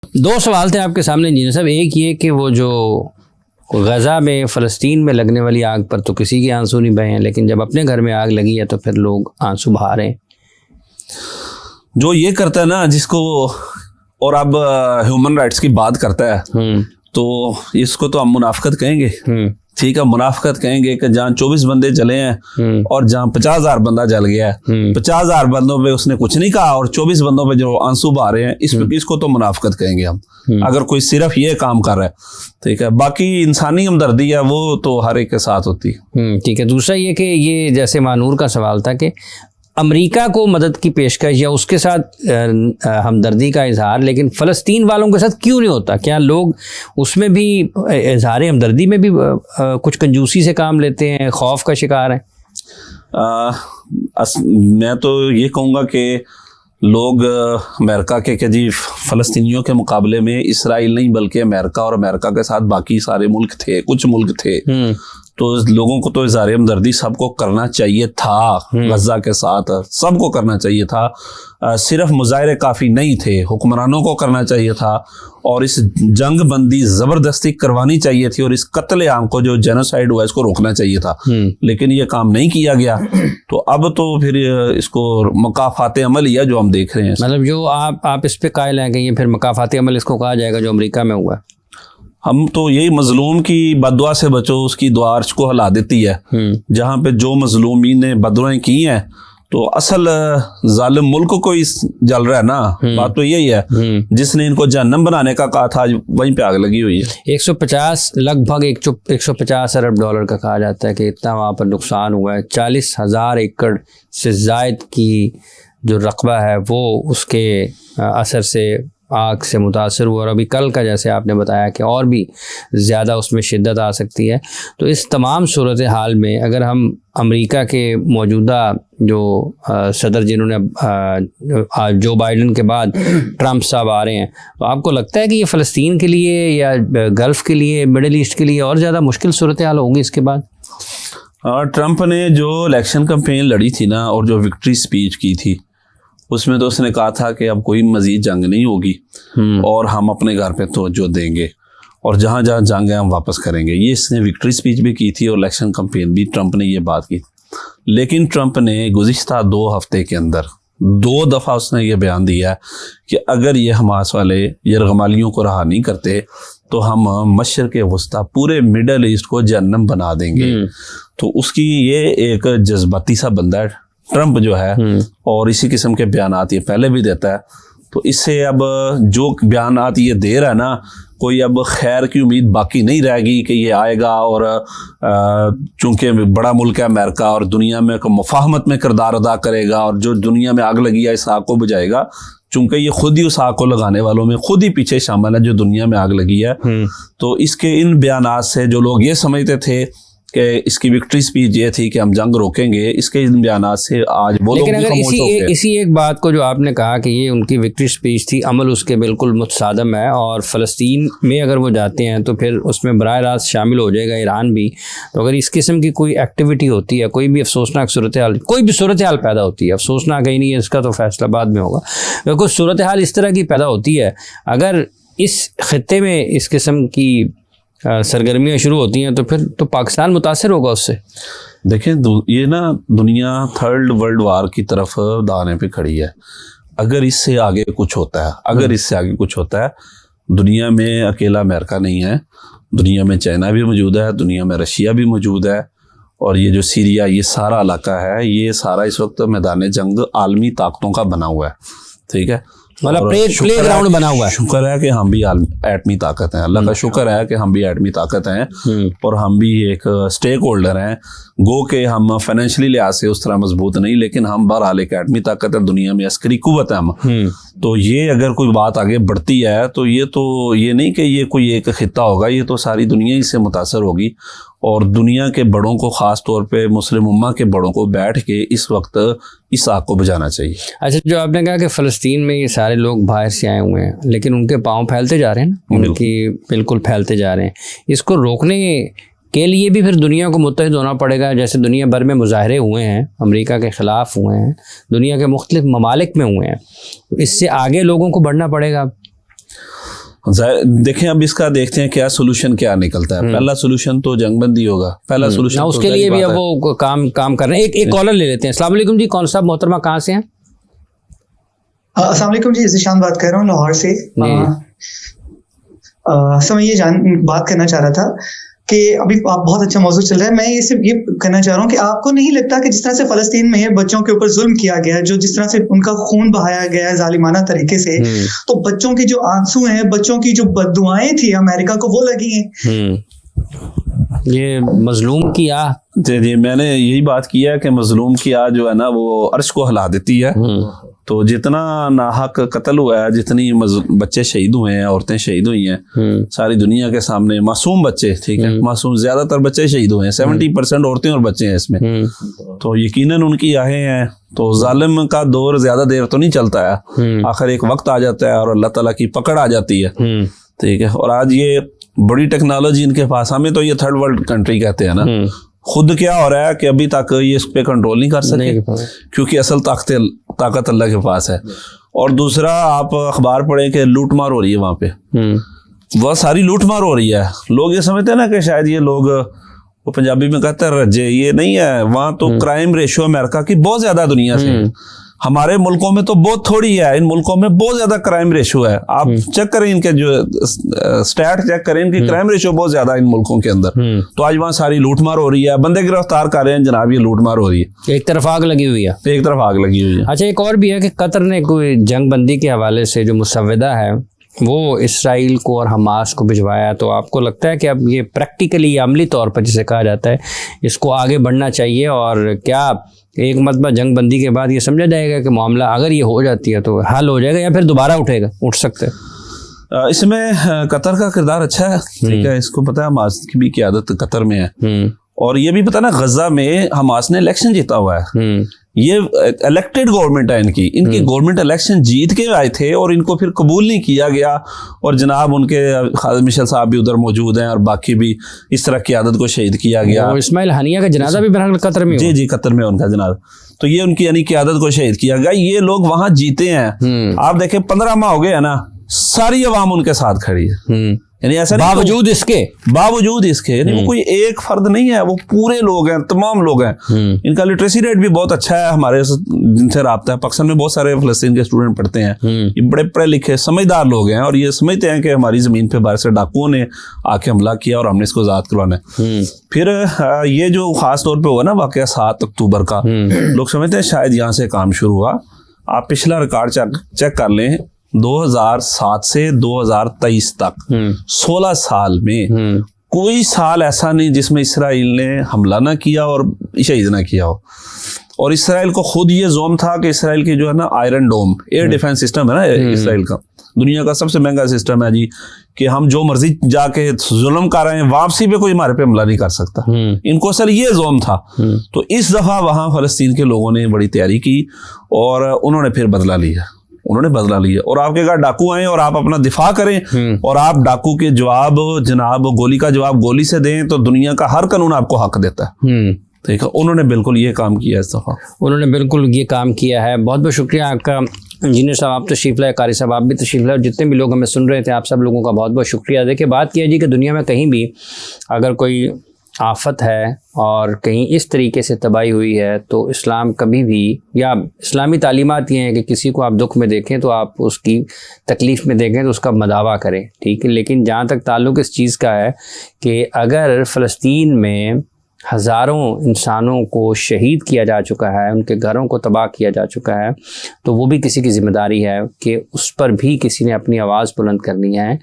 دو سوال تھے آپ کے سامنے انجینئر صاحب. ایک یہ کہ وہ جو غزہ میں فلسطین میں لگنے والی آگ پر تو کسی کے آنسو نہیں بہے ہیں، لیکن جب اپنے گھر میں آگ لگی ہے تو پھر لوگ آنسو بہا رہے ہیں. جو یہ کرتا ہے نا جس کو، اور اب ہیومن رائٹس کی بات کرتا ہے تو اس کو تو ہم منافقت کہیں گے. ٹھیک ہے، منافقت کہیں گے کہ جہاں 24 بندے جلے ہیں اور جہاں 50,000 بندہ جل گیا ہے، 50,000 بندوں پہ اس نے کچھ نہیں کہا اور 24 بندوں پہ جو آنسو بہا رہے ہیں، اس کو تو منافقت کہیں گے ہم، اگر کوئی صرف یہ کام کر رہا ہے. ٹھیک ہے، باقی انسانی ہمدردی ہے وہ تو ہر ایک کے ساتھ ہوتی ہے. ٹھیک ہے. دوسرا یہ کہ یہ جیسے مانور کا سوال تھا کہ امریکہ کو مدد کی پیشکش یا اس کے ساتھ ہمدردی کا اظہار، لیکن فلسطین والوں کے ساتھ کیوں نہیں ہوتا؟ کیا لوگ اس میں بھی اظہار ہمدردی میں بھی کچھ کنجوسی سے کام لیتے ہیں، خوف کا شکار ہیں؟ میں تو یہ کہوں گا کہ لوگ امریکہ کے کہ جی فلسطینیوں کے مقابلے میں اسرائیل نہیں بلکہ امریکہ اور امریکہ کے ساتھ باقی سارے ملک تھے، کچھ ملک تھے، تو لوگوں کو تو اظہار ہمدردی سب کو کرنا چاہیے تھا. غزہ کے ساتھ سب کو کرنا چاہیے تھا، صرف مظاہرے کافی نہیں تھے، حکمرانوں کو کرنا چاہیے تھا اور اس جنگ بندی زبردستی کروانی چاہیے تھی اور اس قتل عام کو جو جینوسائیڈ ہوا اس کو روکنا چاہیے تھا. لیکن یہ کام نہیں کیا گیا، تو اب تو پھر اس کو مکافات عمل ہی ہے جو ہم دیکھ رہے ہیں. مطلب جو آپ اس پہ قائل ہیں کہ یہ پھر مکافات عمل اس کو کہا جائے گا جو امریکہ میں ہوا ہے؟ ہم تو یہی مظلوم کی بد دعا سے بچو، اس کی دعا عرش کو ہلا دیتی ہے. جہاں پہ جو مظلومین نے بد دعائیں کی ہیں تو اصل ظالم ملک کو ہی جل رہا ہے نا. بات تو یہی ہے، جس نے ان کو جہنم بنانے کا کہا تھا وہیں پہ آگ لگی ہوئی ہے. 150 لگ بھگ 150 ارب ڈالر کا کہا جاتا ہے کہ اتنا وہاں پر نقصان ہوا ہے. 40,000 ایکڑ سے زائد کی جو رقبہ ہے وہ اس کے اثر سے آگ سے متاثر ہوا، اور ابھی کل کا جیسے آپ نے بتایا کہ اور بھی زیادہ اس میں شدت آ سکتی ہے. تو اس تمام صورتحال میں اگر ہم امریکہ کے موجودہ جو صدر جنہوں نے جو بائیڈن کے بعد ٹرمپ صاحب آ رہے ہیں، تو آپ کو لگتا ہے کہ یہ فلسطین کے لیے یا گلف کے لیے، مڈل ایسٹ کے لیے اور زیادہ مشکل صورتحال ہوگی اس کے بعد؟ ٹرمپ نے جو الیکشن کمپین لڑی تھی نا اور جو وکٹری سپیچ کی تھی، اس میں تو اس نے کہا تھا کہ اب کوئی مزید جنگ نہیں ہوگی اور ہم اپنے گھر پہ توجہ دیں گے اور جہاں جہاں جنگ ہے ہم واپس کریں گے. یہ اس نے وکٹری سپیچ بھی کی تھی اور الیکشن کمپین بھی ٹرمپ نے یہ بات کی. لیکن ٹرمپ نے گزشتہ 2 ہفتے کے اندر 2 دفعہ اس نے یہ بیان دیا کہ اگر یہ حماس والے یرغمالیوں کو رہا نہیں کرتے تو ہم مشرق وسطی پورے مڈل ایسٹ کو جہنم بنا دیں گے. تو اس کی یہ ایک جذباتی سا بندہ ہے ٹرمپ جو ہے، اور اسی قسم کے بیانات یہ پہلے بھی دیتا ہے. تو اس سے اب جو بیانات یہ دے رہا ہے نا، کوئی اب خیر کی امید باقی نہیں رہے گی کہ یہ آئے گا اور چونکہ بڑا ملک ہے امریکہ اور دنیا میں مفاہمت میں کردار ادا کرے گا اور جو دنیا میں آگ لگی ہے اس آگ کو بجھائے گا، چونکہ یہ خود ہی اس آگ کو لگانے والوں میں خود ہی پیچھے شامل ہے جو دنیا میں آگ لگی ہے. تو اس کے ان بیانات سے جو لوگ یہ سمجھتے تھے کہ اس کی وکٹری سپیچ یہ تھی کہ ہم جنگ روکیں گے، اس کے ان بیانات سے آج وہ لوگ لیکن اگر اسی ایک بات کو جو آپ نے کہا کہ یہ ان کی وکٹری سپیچ تھی، عمل اس کے بالکل متصادم ہے، اور فلسطین میں اگر وہ جاتے ہیں تو پھر اس میں براہ راست شامل ہو جائے گا ایران بھی. تو اگر اس قسم کی کوئی ایکٹیویٹی ہوتی ہے، کوئی بھی افسوسناک صورتحال، کوئی بھی صورتحال پیدا ہوتی ہے، افسوسناک ہی نہیں ہے، اس کا تو فیصلہ بعد میں ہوگا، اگر کوئی صورتحال اس طرح کی پیدا ہوتی ہے، اگر اس خطے میں اس قسم کی سرگرمیاں شروع ہوتی ہیں تو پھر تو پاکستان متاثر ہوگا اس سے. دیکھیں یہ نا دنیا 3rd ورلڈ وار کی طرف دانے پہ کھڑی ہے. اگر اس سے آگے کچھ ہوتا ہے، دنیا میں اکیلا امریکہ نہیں ہے، دنیا میں چائنا بھی موجود ہے، دنیا میں رشیا بھی موجود ہے، اور یہ جو سیریا یہ سارا علاقہ ہے یہ سارا اس وقت میدان جنگ عالمی طاقتوں کا بنا ہوا ہے. ٹھیک ہے، مطلب پلے گراؤنڈ بنا ہوا ہے. شکر ہے کہ ہم بھی ایٹمی طاقت ہیں، اللہ کا شکر ہے کہ ہم بھی ایٹمی طاقت ہیں اور ہم بھی ایک اسٹیک ہولڈر ہیں. گو کہ ہم فائنینشلی لحاظ سے اس طرح مضبوط نہیں، لیکن ہم بہرحال ایک ایٹمی طاقت ہے، دنیا میں عسکری قوت ہے ہم. تو یہ اگر کوئی بات آگے بڑھتی ہے تو یہ نہیں کہ یہ کوئی ایک خطہ ہوگا، یہ تو ساری دنیا ہی سے متاثر ہوگی، اور دنیا کے بڑوں کو، خاص طور پہ مسلم امہ کے بڑوں کو بیٹھ کے اس وقت اس آگ کو بجھانا چاہیے. اچھا، جو آپ نے کہا کہ فلسطین میں یہ سارے لوگ باہر سے آئے ہوئے ہیں، لیکن ان کے پاؤں پھیلتے جا رہے ہیں نا، ان کی بالکل پھیلتے جا رہے ہیں. اس کو روکنے کے لیے بھی پھر دنیا کو متحد ہونا پڑے گا. جیسے دنیا بھر میں مظاہرے ہوئے ہیں، امریکہ کے خلاف ہوئے ہیں، دنیا کے مختلف ممالک میں ہوئے ہیں، اس سے آگے لوگوں کو بڑھنا پڑے گا. دیکھیں اب اس کا دیکھتے ہیں کیا سولوشن کیا نکلتا ہے. پہلا سولوشن تو جنگ بندی ہوگا. پہلا سولوشن اس کے لیے بھی اب وہ کام کر رہے ہیں. ایک کالر لے لیتے ہیں. السلام علیکم جی. کون صاحب محترمہ کہاں سے ہیں؟ السلام علیکم جی. ذیشان بات کر رہا ہوں لاہور سے. سر میں یہ بات کرنا چاہ رہا تھا کہ ابھی آپ بہت اچھا موضوع چل رہا ہے. میں یہ صرف یہ کہنا چاہ رہا ہوں کہ آپ کو نہیں لگتا کہ جس طرح سے فلسطین میں بچوں کے اوپر ظلم کیا گیا ہے, جو جس طرح سے ان کا خون بہایا گیا ہے ظالمانہ طریقے سے, تو بچوں کی جو آنسو ہیں, بچوں کی جو بددعائیں تھی امریکہ کو, وہ لگی ہیں. یہ مظلوم کی آہ. جی میں نے یہی بات کیا کہ مظلوم کی آہ جو ہے نا وہ عرش کو ہلا دیتی ہے. تو جتنا ناحق قتل ہوا ہے, جتنی بچے شہید ہوئے ہیں, عورتیں شہید ہوئی ہیں ساری دنیا کے سامنے, معصوم بچے, ٹھیک ہے, معصوم زیادہ تر بچے شہید ہوئے ہیں, 70% عورتیں اور بچے ہیں اس میں. تو یقیناً ان کی آہیں ہیں. تو ظالم کا دور زیادہ دیر تو نہیں چلتا ہے, آخر ایک وقت آ جاتا ہے اور اللہ تعالیٰ کی پکڑ آ جاتی ہے. ٹھیک ہے. اور آج یہ بڑی ٹیکنالوجی ان کے پاس, ہمیں تو یہ تھرڈ ورلڈ کنٹری کہتے ہیں نا, خود کیا ہو رہا ہے کہ ابھی تک یہ اس پہ کنٹرول نہیں کر سکے کیونکہ اصل طاقت اللہ کے پاس ہے. اور دوسرا آپ اخبار پڑھیں کہ لوٹ مار ہو رہی ہے وہاں پہ, وہ ساری لوٹ مار ہو رہی ہے. لوگ یہ سمجھتے ہیں نا کہ شاید یہ لوگ, وہ پنجابی میں کہتے ہیں رجے, یہ نہیں ہے. وہاں تو کرائم ریشو امریکہ کی بہت زیادہ دنیا سے, ہمارے ملکوں میں تو بہت تھوڑی ہے, ان ملکوں میں بہت زیادہ کرائم ریشو ہے. آپ چیک کریں ان کے جو اسٹیٹ چیک کریں, ان کی کرائم ریشو بہت زیادہ ان ملکوں کے اندر. تو آج وہاں ساری لوٹ مار ہو رہی ہے, بندے گرفتار کر رہے ہیں جناب, یہ لوٹ مار ہو رہی ہے. ایک طرف آگ لگی ہوئی ہے, ایک طرف آگ لگی ہوئی ہے. اچھا ایک اور بھی ہے کہ قطر نے کوئی جنگ بندی کے حوالے سے جو مسودہ ہے وہ اسرائیل کو اور حماس کو بھجوایا. تو آپ کو لگتا ہے کہ اب یہ پریکٹیکلی عملی طور پر جسے کہا جاتا ہے اس کو آگے بڑھنا چاہیے, اور کیا ایک مرتبہ جنگ بندی کے بعد یہ سمجھا جائے گا کہ معاملہ اگر یہ ہو جاتی ہے تو حل ہو جائے گا, یا پھر دوبارہ اٹھ سکتے ہیں؟ اس میں قطر کا کردار اچھا ہے, ٹھیک ہے. اس کو پتا ہے حماس کی بھی قیادت قطر میں ہے, اور یہ بھی پتا نا غزہ میں حماس نے الیکشن جیتا ہوا ہے. یہ الیکٹڈ گورنمنٹ ہے ان کی گورنمنٹ الیکشن جیت کے آئے تھے اور ان کو پھر قبول نہیں کیا گیا. اور جناب ان کے خالد مشعل صاحب بھی ادھر موجود ہیں, اور باقی بھی اس طرح قیادت کو شہید کیا گیا. اسماعیل ہنیہ کا جنازہ بھی بہرحال قطر میں, جی قطر میں ان کا جنازہ. تو یہ ان کی یعنی قیادت کو شہید کیا گیا. یہ لوگ وہاں جیتے ہیں. آپ دیکھیں 15 ماہ ہو گئے ہیں نا, ساری عوام ان کے ساتھ کھڑی ہے. یعنی ایسا باوجود اس کے یعنی وہ کوئی ایک فرد نہیں ہے, وہ پورے لوگ ہیں, تمام لوگ ہیں. ان کا لٹریسی ریٹ بھی بہت اچھا ہے. ہمارے جن سے رابطہ ہے پاکستان میں بہت سارے فلسطین کے اسٹوڈنٹ پڑھتے ہیں, یہ بڑے پڑھے لکھے سمجھدار لوگ ہیں, اور یہ سمجھتے ہیں کہ ہماری زمین پہ باہر سے ڈاکوؤں نے آ کے حملہ کیا اور ہم نے اس کو آزاد کروانا ہے. پھر یہ جو خاص طور پہ ہوا نا واقعہ 7 اکتوبر کا, لوگ سمجھتے ہیں شاید یہاں سے کام شروع ہوا. آپ پچھلا ریکارڈ چیک کر لیں, 2007 سے 2023 تک 16 سال میں کوئی سال ایسا نہیں جس میں اسرائیل نے حملہ نہ کیا اور شہید نہ کیا ہو. اور اسرائیل کو خود یہ زوم تھا کہ اسرائیل کی جو ہے نا Iron Dome year defence system ہے نا اسرائیل کا, دنیا کا سب سے مہنگا سسٹم ہے جی, کہ ہم جو مرضی جا کے ظلم کر رہے ہیں واپسی پہ کوئی ہمارے پہ حملہ نہیں کر سکتا. ان کو اصل یہ زوم تھا. تو اس دفعہ وہاں فلسطین کے لوگوں نے بڑی تیاری کی اور انہوں نے پھر بدلہ لیا. اور آپ کے گھر ڈاکو آئیں اور آپ اپنا دفاع کریں, اور آپ ڈاکو کے جواب جناب گولی کا جواب گولی سے دیں, تو دنیا کا ہر قانون آپ کو حق دیتا ہے. ٹھیک ہے, انہوں نے بالکل یہ کام کیا اس دفعہ, بہت بہت شکریہ آپ کا انجینئر صاحب. آپ تشریف لائے, قاری صاحب آپ بھی تشریف لائے, اور جتنے بھی لوگ ہمیں سن رہے تھے آپ سب لوگوں کا بہت بہت شکریہ. دیکھیے بات کیا جی کہ دنیا میں کہیں بھی اگر کوئی آفت ہے اور کہیں اس طریقے سے تباہی ہوئی ہے تو اسلام کبھی بھی, یا اسلامی تعلیمات یہ ہیں کہ کسی کو آپ دکھ میں دیکھیں تو آپ اس کی تکلیف میں دیکھیں تو اس کا مداوع کریں, ٹھیک ہے. لیکن جہاں تک تعلق اس چیز کا ہے کہ اگر فلسطین میں ہزاروں انسانوں کو شہید کیا جا چکا ہے, ان کے گھروں کو تباہ کیا جا چکا ہے, تو وہ بھی کسی کی ذمہ داری ہے کہ اس پر بھی کسی نے اپنی آواز بلند کرنی ہے.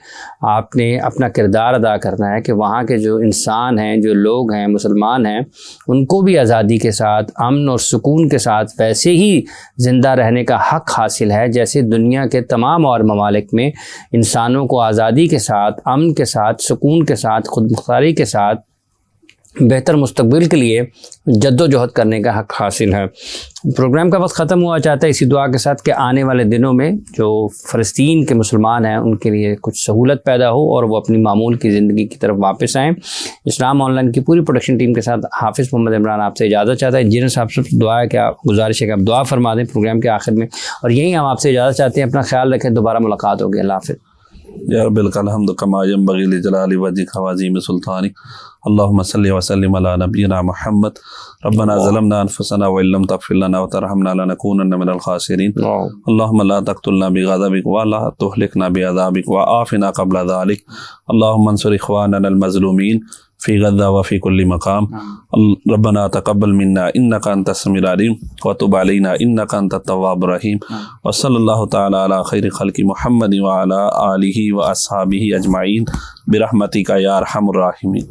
آپ نے اپنا کردار ادا کرنا ہے کہ وہاں کے جو انسان ہیں, جو لوگ ہیں, مسلمان ہیں, ان کو بھی آزادی کے ساتھ, امن اور سکون کے ساتھ ویسے ہی زندہ رہنے کا حق حاصل ہے جیسے دنیا کے تمام اور ممالک میں انسانوں کو آزادی کے ساتھ, امن کے ساتھ, سکون کے ساتھ, خود مختاری کے ساتھ بہتر مستقبل کے لیے جد و جہد کرنے کا حق حاصل ہے. پروگرام کا وقت ختم ہوا چاہتا ہے اسی دعا کے ساتھ کہ آنے والے دنوں میں جو فلسطین کے مسلمان ہیں ان کے لیے کچھ سہولت پیدا ہو اور وہ اپنی معمول کی زندگی کی طرف واپس آئیں. اسلام آن لائن کی پوری پروڈکشن ٹیم کے ساتھ حافظ محمد عمران آپ سے اجازت چاہتا ہے. انجینئر صاحب سے دعا ہے کہ آپ, گزارش ہے کہ آپ دعا فرما دیں پروگرام کے آخر میں, اور یہی ہم آپ سے اجازت چاہتے ہیں. اپنا خیال رکھیں, دوبارہ ملاقات ہوگی. اللہ حافظ. یا رب الحمد کما ینبغی لجلال وجهک وعظیم سلطانک اللهم صل وسلم علی نبینا محمد ربنا ظلمنا انفسنا وان لم تغفر لنا وترحمنا لنكونن من الخاسرین اللهم لا تقتلنا بغضبک ولا تهلكنا بعذابک وعافنا قبل ذلك اللهم انصر اخواننا المظلومین فی غزہ وفی کل مقام ربنا تقبل منا انک انت السمیع العلیم وتب علینا انک انت التواب الرحیم وصلی اللہ تعالی علی خیر خلق محمد وعلی آلہ واصحابہ اجمعین برحمتک یا ارحم الراحمین.